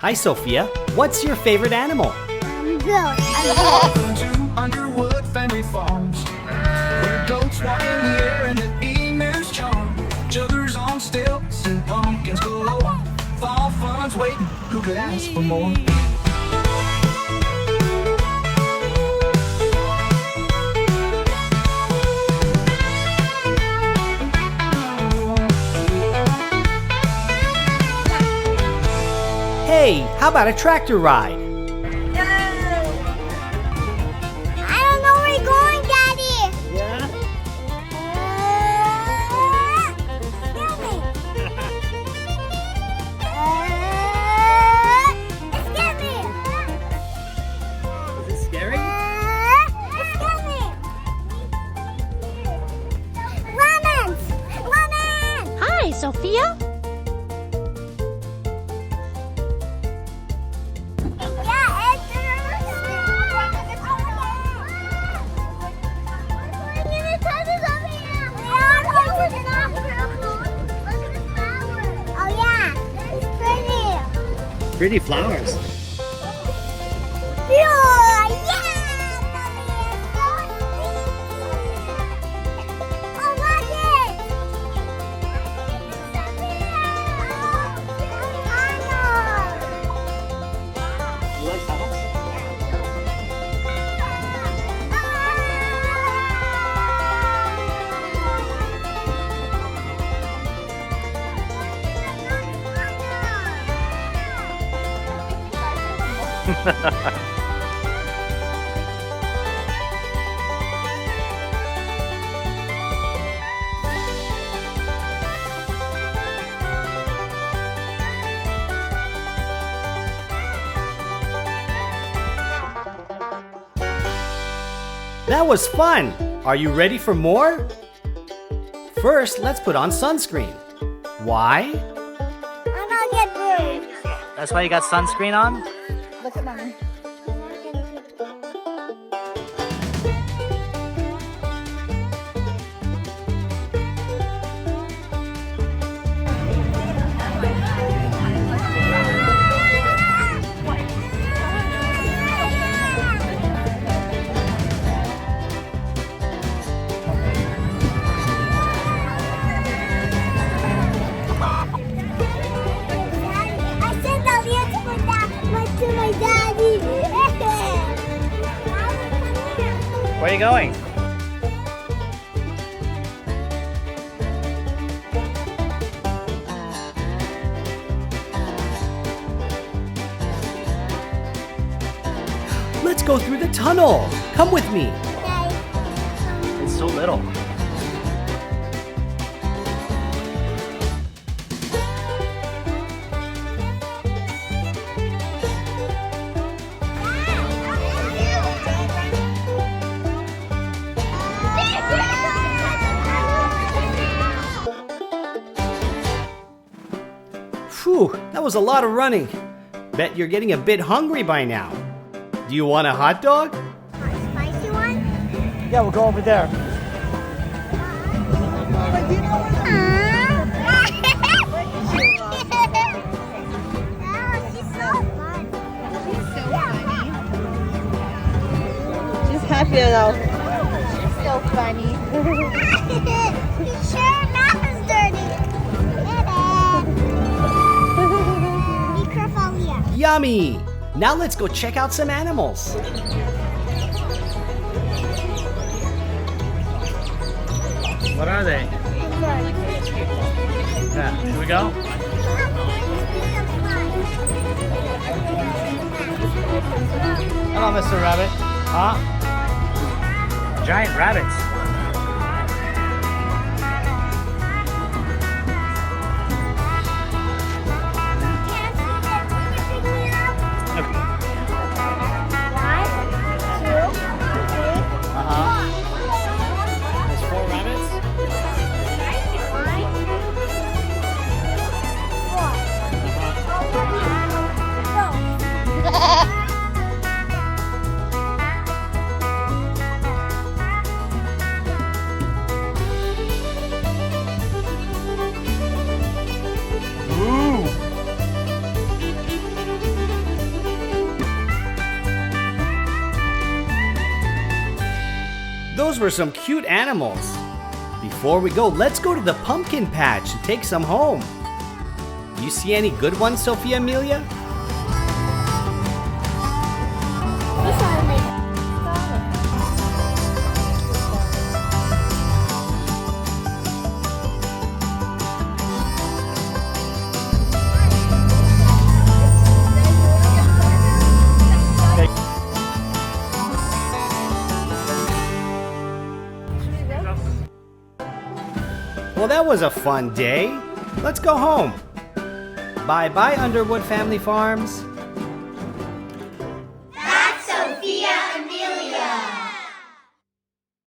Hi, Sophia. What's your favorite animal? Goat. Welcome to UnderWood Family Farms, where goats walk in the air and the emus charm. Juggers on stilts and pumpkins galore. Fall fun's waiting, who could ask for more? Hey, how about a tractor ride? I don't know where you're going, Daddy. Yeah? Scare me. Is it scary? Scare me. Lemons. Lemons. Hi, Sophia. Pretty flowers. You like tunnels? That was fun! Are you ready for more? First, let's put on sunscreen. Why? I'm gonna get bruised. That's why you got sunscreen on? Look at Mommy. I sent the letter to my daddy. Where are you going? Let's go through the tunnel. Come with me. It's so little. Phew, that was a lot of running. Bet you're getting a bit hungry by now. Do you want a hot dog? Spicy one? Yeah, we'll go over there. She's so fun. She's happy though. She's so funny. You sure mouth is dirty. Be careful, Leah. Yummy! Now let's go check out some animals. What are they? Yeah, here we go. Hello, Mr. Rabbit. Huh? Giant rabbits. There's 4 rabbits. those were some cute animals. Before we go, let's go to the pumpkin patch and take some home. You see any good ones, Sofia Emilia? This one makes Well, that was a fun day. Let's go home. Bye-bye, UnderWood Family Farms.